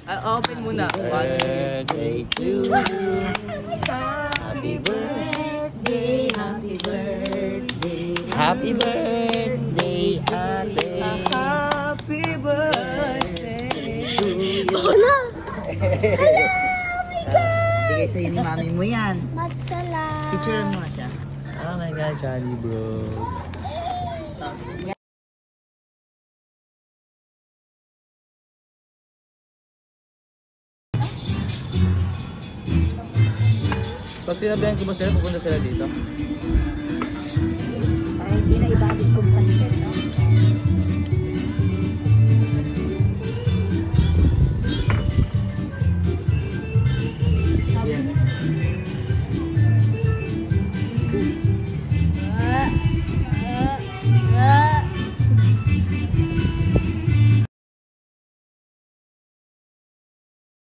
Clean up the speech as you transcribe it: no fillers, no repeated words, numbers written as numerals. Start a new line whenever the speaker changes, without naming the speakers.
Open muna.
Birthday to you. Happy birthday, happy birthday. Happy birthday, ate.
Happy birthday to you.
Bigay sa'yo ni mami mo yan.
Magsalam.
Picture mo siya.
Oh my God, Johnny bro. Pag sinabihan ko ba sila, pupunta sila dito?
Ay, hindi na ibalik ko